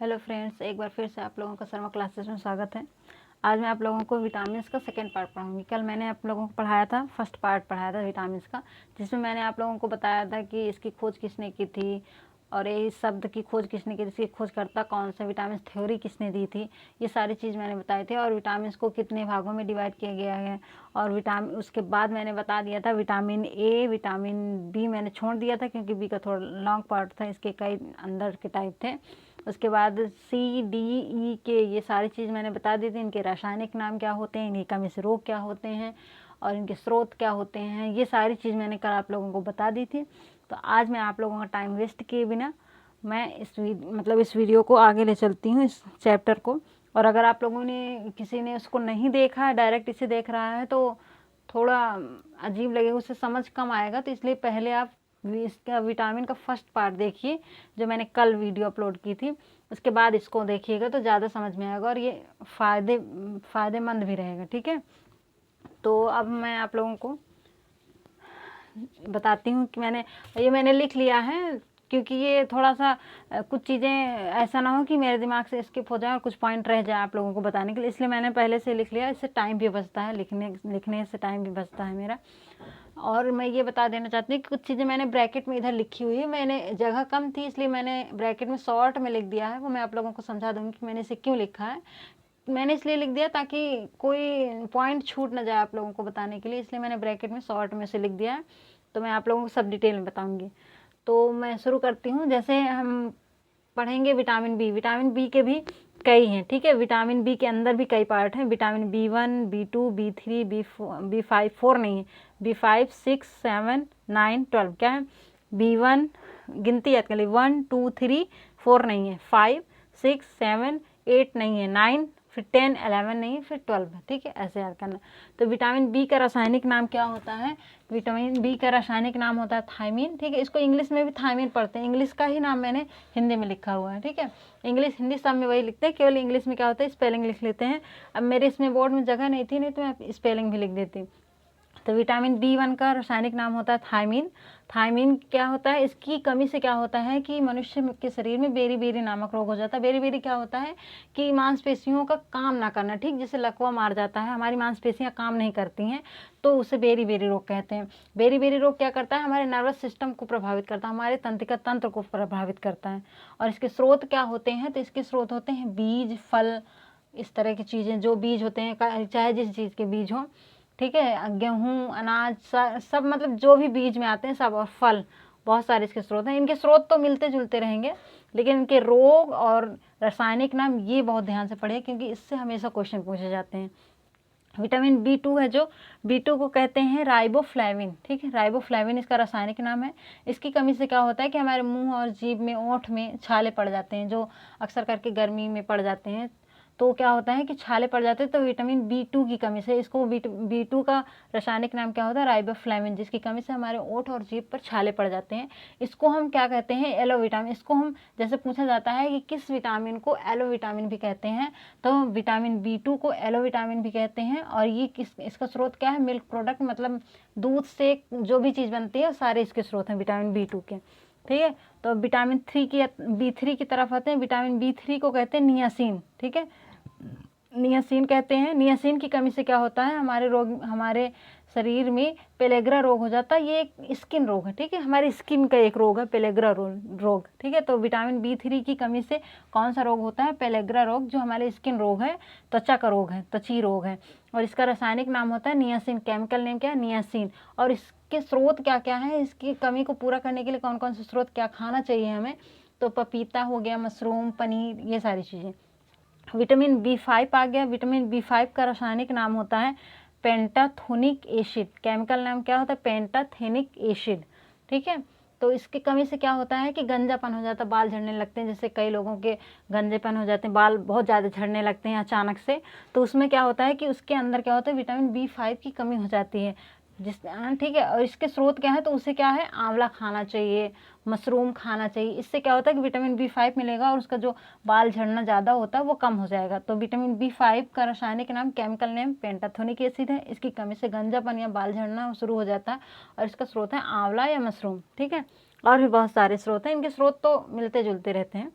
Hello friends, एक बार फिर से आप लोगों का शर्मा क्लासेस में स्वागत है। आज मैं आप लोगों को विटामिन्स का सेकंड पार्ट पढ़ाऊंगी। कल मैंने आप लोगों को पढ़ाया था, फर्स्ट पार्ट पढ़ाया था विटामिन्स का, जिसमें मैंने आप लोगों को बताया था कि इसकी खोज किसने की थी और ये शब्द की खोज किसने की थी, इसकी खोजकर्ता कौन सा, विटामिन थ्योरी किसने दी थी, ये सारी चीज़ मैंने बताई थी। और विटामिन्स को कितने भागों में डिवाइड किया गया है। और उसके बाद मैंने बता दिया था विटामिन ए, विटामिन बी मैंने छोड़ दिया था क्योंकि बी का थोड़ा लॉन्ग पार्ट था, इसके कई अंदर के टाइप थे। उसके बाद सी डी ई के, ये सारी चीज़ मैंने बता दी थी। इनके रासायनिक नाम क्या होते हैं, इनकी कमी से रोग क्या होते हैं और इनके स्रोत क्या होते हैं, ये सारी चीज़ मैंने कल आप लोगों को बता दी थी। तो आज मैं आप लोगों का टाइम वेस्ट किए बिना मैं इस वीडियो को आगे ले चलती हूँ, इस चैप्टर को। और अगर आप लोगों ने किसी ने उसको नहीं देखा है, डायरेक्ट इसे देख रहा है, तो थोड़ा अजीब लगेगा, उससे समझ कम आएगा। तो इसलिए पहले आप इसका विटामिन का फर्स्ट पार्ट देखिए, जो मैंने कल वीडियो अपलोड की थी। उसके बाद इसको देखिएगा तो ज़्यादा समझ में आएगा और ये फ़ायदेमंद भी रहेगा, ठीक है। तो अब मैं आप लोगों को बताती हूँ कि मैंने लिख लिया है, क्योंकि ये थोड़ा सा कुछ चीज़ें ऐसा ना हो कि मेरे दिमाग से स्किप हो जाए और कुछ पॉइंट रह जाए आप लोगों को बताने के लिए, इसलिए मैंने पहले से लिख लिया। इससे टाइम भी बचता है, लिखने से टाइम भी बचता है मेरा। और मैं ये बता देना चाहती हूँ कि कुछ चीज़ें मैंने ब्रैकेट में इधर लिखी हुई है, मैंने जगह कम थी इसलिए मैंने ब्रैकेट में शॉर्ट में लिख दिया है। वो मैं आप लोगों को समझा दूँगी कि मैंने इसे क्यों लिखा है। मैंने इसलिए लिख दिया ताकि कोई पॉइंट छूट ना जाए आप लोगों को बताने के लिए, इसलिए मैंने ब्रैकेट में शॉर्ट में से लिख दिया है। तो मैं आप लोगों को सब डिटेल में बताऊँगी। तो मैं शुरू करती हूँ। जैसे हम पढ़ेंगे विटामिन बी के भी कई हैं, ठीक है। विटामिन बी के अंदर भी कई पार्ट हैं। Vitamin B1, B2, B3, B5, 4 नहीं है, B5, 6, 7, 9, 12 क्या है, B1 गिनती याद कर ली, 1, 2, 3, 4 नहीं है, 5, 6, 7, 8 नहीं है, 9, फिर 10, 11 नहीं है, फिर 12 है, ठीक है। ऐसे याद करना। तो विटामिन बी का रासायनिक नाम क्या होता है? विटामिन बी का रासायनिक नाम होता है थायमीन, ठीक है। इसको इंग्लिश में भी थायमीन पढ़ते हैं, इंग्लिश का ही नाम मैंने हिंदी में लिखा हुआ है, ठीक है। इंग्लिश हिंदी सब में वही लिखते हैं, केवल इंग्लिश में क्या होता है, स्पेलिंग लिख लेते हैं। अब मेरे इसमें बोर्ड में जगह नहीं थी, नहीं तो मैं स्पेलिंग भी लिख देती। तो विटामिन B1 का रासायनिक नाम होता है थायमीन। थायमीन क्या होता है, इसकी कमी से क्या होता है कि मनुष्य के शरीर में बेरी-बेरी नामक रोग हो जाता है। बेरी-बेरी क्या होता है कि मांसपेशियों का काम ना करना, ठीक जैसे लकवा मार जाता है, हमारी मांसपेशियां काम नहीं करती हैं, तो उसे बेरी-बेरी रोग कहते हैं। बेरी-बेरी रोग क्या करता है, हमारे नर्वस सिस्टम को प्रभावित करता है, हमारे तंत्रिका तंत्र को प्रभावित करता है। और इसके स्रोत क्या होते हैं, तो इसके स्रोत होते हैं बीज, फल, इस तरह की चीज़ें। जो बीज होते हैं, चाहे जिस चीज़ के बीज हों, ठीक है, गेहूँ, अनाज, सब मतलब जो भी बीज में आते हैं सब, और फल, बहुत सारे इसके स्रोत हैं। इनके स्रोत तो मिलते जुलते रहेंगे, लेकिन इनके रोग और रासायनिक नाम ये बहुत ध्यान से पढ़े, क्योंकि इससे हमेशा क्वेश्चन पूछे जाते हैं। विटामिन B2 है, जो B2 को कहते हैं राइबोफ्लेविन, ठीक है। राइबोफ्लेविन इसका रासायनिक नाम है। इसकी कमी से क्या होता है कि हमारे मुंह और जीभ में, ओंठ में छाले पड़ जाते हैं, जो अक्सर करके गर्मी में पड़ जाते हैं। तो क्या होता है कि छाले पड़ जाते हैं, तो विटामिन B2 की कमी से, इसको B2 का रासायनिक नाम क्या होता है, राइबोफ्लेविन, जिसकी कमी से हमारे ओंठ और जीभ पर छाले पड़ जाते हैं। इसको हम क्या कहते हैं, एलो विटामिन। इसको हम, जैसे पूछा जाता है कि किस विटामिन को एलो विटामिन भी कहते हैं, तो विटामिन B2 को एलो विटामिन भी कहते हैं। और ये इसका स्रोत क्या है, मिल्क प्रोडक्ट, मतलब दूध से जो भी चीज़ बनती है सारे इसके स्रोत हैं विटामिन B2 के, ठीक है। तो विटामिन B3 की तरफ आते हैं। विटामिन B3 को कहते हैं नियासिन, ठीक है, नियासिन कहते हैं। नियासिन की कमी से क्या होता है, हमारे शरीर में पेलेग्रा रोग हो जाता है। ये एक स्किन रोग है, ठीक है, हमारी स्किन का एक रोग है पेलेग्रा रोग, ठीक है। तो विटामिन B3 की कमी से कौन सा रोग होता है, पेलेग्रा रोग, जो हमारे स्किन रोग है, त्वचा का रोग है, त्वची रोग है। और इसका रासायनिक नाम होता है नियासिन, केमिकल नेम क्या है, नियासिन। और इसके स्रोत क्या क्या है, इसकी कमी को पूरा करने के लिए कौन कौन से स्रोत, क्या खाना चाहिए हमें, तो पपीता हो गया, मशरूम, पनीर, ये सारी चीज़ें। विटामिन B5 आ गया। विटामिन B5 का रासायनिक नाम होता है पेंटाथोनिक एसिड, केमिकल नाम क्या होता है, पेंटाथेनिक एसिड, ठीक है। तो इसकी कमी से क्या होता है कि गंजापन हो जाता है, बाल झड़ने लगते हैं, जैसे कई लोगों के गंजेपन हो जाते हैं, बाल बहुत ज़्यादा झड़ने लगते हैं अचानक से। तो उसमें क्या होता है कि उसके अंदर क्या होता है, विटामिन B5 की कमी हो जाती है, ठीक है। और इसके स्रोत क्या है, तो उसे क्या है, आंवला खाना चाहिए, मशरूम खाना चाहिए। इससे क्या होता है कि विटामिन B5 मिलेगा और उसका जो बाल झड़ना ज़्यादा होता है वो कम हो जाएगा। तो विटामिन B5 का रासायनिक नाम, केमिकल नेम पेंटाथोनिक एसिड है। इसकी कमी से गंजापन या बाल झड़ना शुरू हो जाता है और इसका स्रोत है आंवला या मशरूम, ठीक है। और भी बहुत सारे स्रोत हैं, इनके स्रोत तो मिलते जुलते रहते हैं।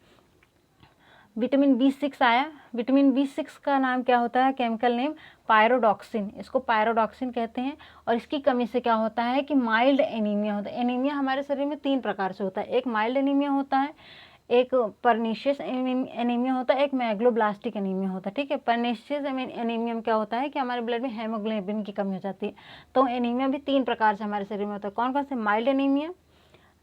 विटामिन B6 आया। विटामिन B6 का नाम क्या होता है, केमिकल नेम पायरोडॉक्सिन, इसको पायरोडॉक्सिन कहते हैं। और इसकी कमी से क्या होता है कि माइल्ड एनीमिया होता है। एनीमिया हमारे शरीर में 3 प्रकार से होता है, एक माइल्ड एनीमिया होता है, एक परनीशियस एनीमिया होता है, एक मैग्लोब्लास्टिक एनीमिया होता है। ठीक है, परनीशियस एनीमिया में क्या होता है कि हमारे ब्लड में हेमोग्लोबिन की कमी हो जाती है। तो एनीमिया भी 3 प्रकार से हमारे शरीर में होता है। कौन कौन से, माइल्ड एनीमिया,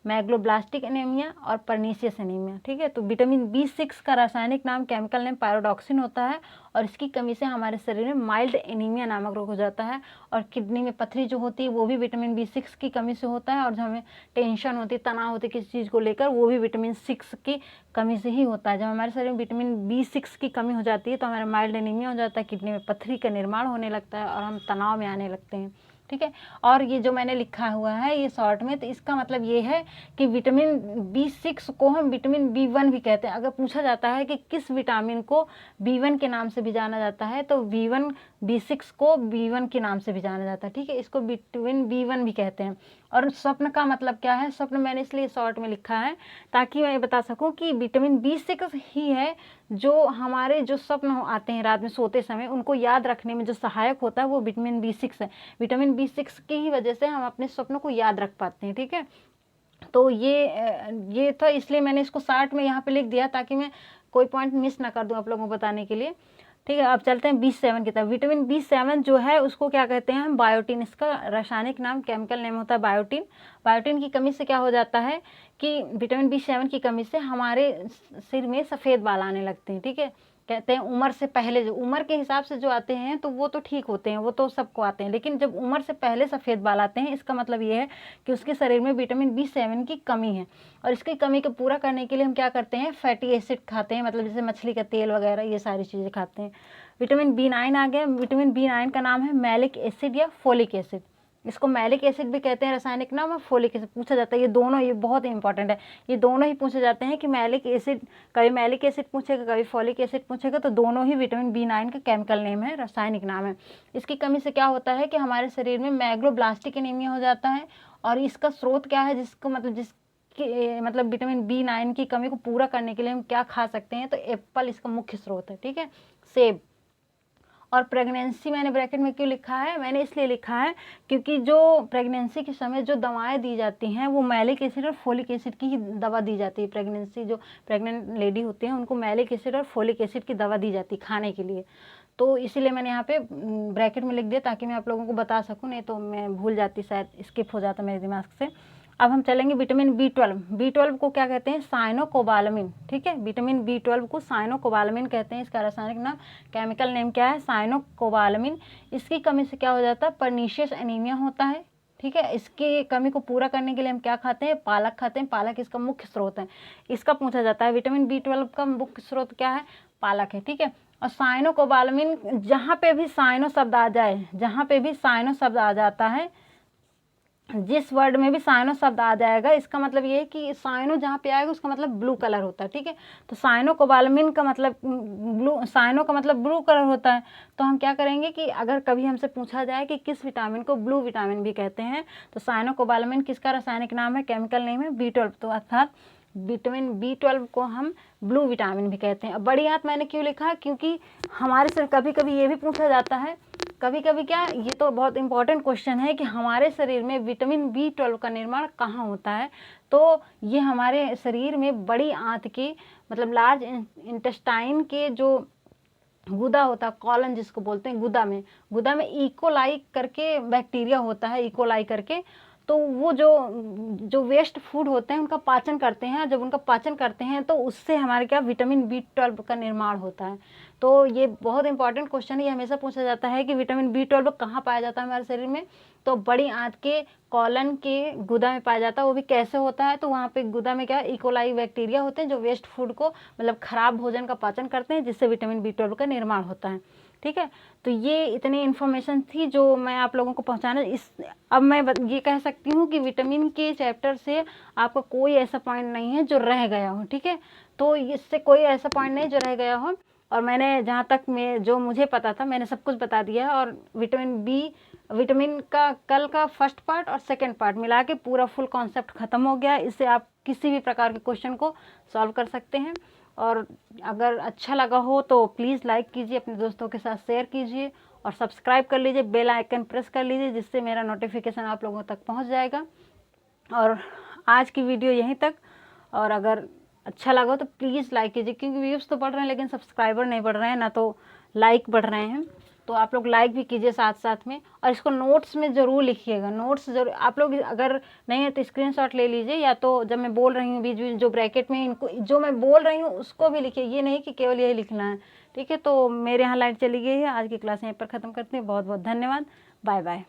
मैग्लोब्लास्टिक एनीमिया और परनीशियस एनीमिया। ठीक है, तो विटामिन B6 का रासायनिक नाम केमिकल नेम पायरोडॉक्सिन होता है और इसकी कमी से हमारे शरीर में माइल्ड एनीमिया नामक रोग हो जाता है। और किडनी में पथरी जो होती है वो भी विटामिन B6 की कमी से होता है। और जो हमें टेंशन होती है, तनाव होती है किसी चीज़ को लेकर, वो भी विटामिन 6 की कमी से ही होता है। जब हमारे शरीर में विटामिन B6 की कमी हो जाती है तो हमारा माइल्ड एनीमिया हो जाता है, किडनी में पथरी का निर्माण होने लगता है और हम तनाव में आने लगते हैं। ठीक है, और ये जो मैंने लिखा हुआ है ये शॉर्ट में, तो इसका मतलब ये है कि विटामिन B6 को हम विटामिन B1 भी कहते हैं। अगर पूछा जाता है कि किस विटामिन को B1 के नाम से भी जाना जाता है तो B6 को B1 के नाम से भी जाना जाता है। ठीक है, इसको विटामिन B1 भी कहते हैं। और स्वप्न का मतलब क्या है, स्वप्न मैंने इसलिए शॉर्ट में लिखा है ताकि मैं ये बता सकूं कि विटामिन B6 ही है जो हमारे जो स्वप्न आते हैं रात में सोते समय, उनको याद रखने में जो सहायक होता है वो विटामिन B6 है। विटामिन B6 की ही वजह से हम अपने स्वप्नों को याद रख पाते हैं। ठीक है, तो ये था, इसलिए मैंने इसको शॉर्ट में यहाँ पे लिख दिया ताकि मैं कोई पॉइंट मिस ना कर दूँ आप लोगों को बताने के लिए। ठीक है, अब चलते हैं B7 की तरफ। विटामिन B7 जो है उसको क्या कहते हैं हम, बायोटिन। इसका रासायनिक नाम, केमिकल नेम होता है बायोटिन। बायोटिन की कमी से क्या हो जाता है कि विटामिन B7 की कमी से हमारे सिर में सफ़ेद बाल आने लगते हैं। ठीक है, कहते हैं उम्र से पहले, जो उम्र के हिसाब से जो आते हैं तो वो तो ठीक होते हैं, वो तो सबको आते हैं, लेकिन जब उम्र से पहले सफ़ेद बाल आते हैं इसका मतलब ये है कि उसके शरीर में विटामिन B7 की कमी है। और इसकी कमी को पूरा करने के लिए हम क्या करते हैं, फैटी एसिड खाते हैं, मतलब जैसे मछली का तेल वगैरह, ये सारी चीज़ें खाते हैं। विटामिन B9 आ गया। विटामिन B9 का नाम है मैलिक एसिड या फोलिक एसिड। इसको मैलिक एसिड भी कहते हैं रासायनिक नाम, और फोलिक एसिड पूछा जाता है। ये दोनों, ये बहुत इंपॉर्टेंट है, ये दोनों ही पूछे जाते हैं कि मैलिक एसिड, कभी मैलिक एसिड पूछेगा कभी फोलिक एसिड पूछेगा, तो दोनों ही विटामिन B9 का केमिकल नेम है, रासायनिक नाम है। इसकी कमी से क्या होता है कि हमारे शरीर में मैग्लोब्लास्टिक एनीमिया हो जाता है। और इसका स्रोत क्या है, जिसको मतलब विटामिन B9 की कमी को पूरा करने के लिए हम क्या खा सकते हैं, तो एप्पल इसका मुख्य स्रोत है। ठीक है, सेब। और प्रेगनेंसी मैंने ब्रैकेट में क्यों लिखा है, मैंने इसलिए लिखा है क्योंकि जो प्रेगनेंसी के समय जो दवाएं दी जाती हैं वो मैलिक एसिड और फोलिक एसिड की ही दवा दी जाती है। प्रेगनेंसी, जो प्रेग्नेंट लेडी होती हैं उनको मैलिक एसिड और फोलिक एसिड की दवा दी जाती है खाने के लिए। तो इसीलिए मैंने यहाँ पे ब्रैकेट में लिख दिया ताकि मैं आप लोगों को बता सकूँ, नहीं तो मैं भूल जाती, शायद स्किप हो जाता मेरे दिमाग से। अब हम चलेंगे विटामिन B12। B12 को क्या कहते हैं, साइनोकोबालामिन। ठीक है, विटामिन B12 को साइनोकोबालामिन कहते हैं। इसका रासायनिक नाम, केमिकल नेम क्या है, साइनोकोबालामिन। इसकी कमी से क्या हो जाता है, परनीशियस एनीमिया होता है। ठीक है, इसकी कमी को पूरा करने के लिए हम क्या खाते हैं, पालक खाते हैं। पालक इसका मुख्य स्रोत है। इसका पूछा जाता है विटामिन B12 का मुख्य स्रोत क्या है, पालक है। ठीक है, और साइनोकोबालामिन, जहाँ पे भी साइनो शब्द आ जाए, जहाँ पे भी साइनो शब्द आ जाता है, जिस वर्ड में भी साइनो शब्द आ जाएगा, इसका मतलब ये है कि साइनो जहाँ पे आएगा उसका मतलब ब्लू कलर होता है। ठीक है, तो साइनोकोबालामिन का मतलब ब्लू, साइनो का मतलब ब्लू कलर होता है। तो हम क्या करेंगे कि अगर कभी हमसे पूछा जाए कि किस विटामिन को ब्लू विटामिन भी कहते हैं, तो साइनोकोबालामिन किसका रासायनिक नाम है, केमिकल नेम है B12। तो अर्थात विटामिन B12 को हम ब्लू विटामिन भी कहते हैं। अब बड़ी हाथ मैंने क्यों लिखा, क्योंकि हमारे से कभी कभी ये भी पूछा जाता है, कभी कभी क्या, ये तो बहुत इंपॉर्टेंट क्वेश्चन है कि हमारे शरीर में विटामिन B12 का निर्माण कहाँ होता है। तो ये हमारे शरीर में बड़ी आंत के, मतलब लार्ज इंटेस्टाइन के जो गुदा होता है, कॉलन जिसको बोलते हैं, गुदा में इकोलाई करके बैक्टीरिया होता है, इकोलाई करके। तो वो जो वेस्ट फूड होते हैं उनका पाचन करते हैं। जब उनका पाचन करते हैं तो उससे हमारे क्या, विटामिन B12 का निर्माण होता है। तो ये बहुत इंपॉर्टेंट क्वेश्चन है, ये हमेशा पूछा जाता है कि विटामिन B12 कहाँ पाया जाता है हमारे शरीर में। तो बड़ी आंत के कॉलन के गुदा में पाया जाता है। वो भी कैसे होता है, तो वहाँ पे गुदा में क्या, इकोलाई बैक्टीरिया होते हैं जो वेस्ट फूड को, मतलब खराब भोजन का पाचन करते हैं, जिससे विटामिन B12 का निर्माण होता है। ठीक है, तो ये इतनी इन्फॉर्मेशन थी जो मैं आप लोगों को पहुंचाना। अब मैं ये कह सकती हूँ कि विटामिन के चैप्टर से आपका कोई ऐसा पॉइंट नहीं है जो रह गया हो। ठीक है, तो इससे कोई ऐसा पॉइंट नहीं जो रह गया हो। और मैंने जहाँ तक जो मुझे पता था मैंने सब कुछ बता दिया है। और विटामिन का कल का फर्स्ट पार्ट और सेकेंड पार्ट मिला के पूरा फुल कॉन्सेप्ट खत्म हो गया। इससे आप किसी भी प्रकार के क्वेश्चन को सॉल्व कर सकते हैं। और अगर अच्छा लगा हो तो प्लीज़ लाइक कीजिए, अपने दोस्तों के साथ शेयर कीजिए और सब्सक्राइब कर लीजिए, बेल आइकन प्रेस कर लीजिए, जिससे मेरा नोटिफिकेशन आप लोगों तक पहुंच जाएगा। और आज की वीडियो यहीं तक। और अगर अच्छा लगा हो तो प्लीज़ लाइक कीजिए, क्योंकि व्यूज़ तो बढ़ रहे हैं लेकिन सब्सक्राइबर नहीं बढ़ रहे हैं, ना तो लाइक बढ़ रहे हैं। तो आप लोग लाइक भी कीजिए साथ साथ में, और इसको नोट्स में ज़रूर लिखिएगा। नोट्स ज़रूर आप लोग, अगर नहीं है तो स्क्रीनशॉट ले लीजिए, या तो जब मैं बोल रही हूँ बीच बीच जो ब्रैकेट में इनको जो मैं बोल रही हूँ उसको भी लिखिए, ये नहीं कि केवल यही लिखना है। ठीक है, तो मेरे यहाँ लाइट चली गई है। आज की क्लास यहीं पर ख़त्म करते हैं। बहुत बहुत धन्यवाद। Bye bye.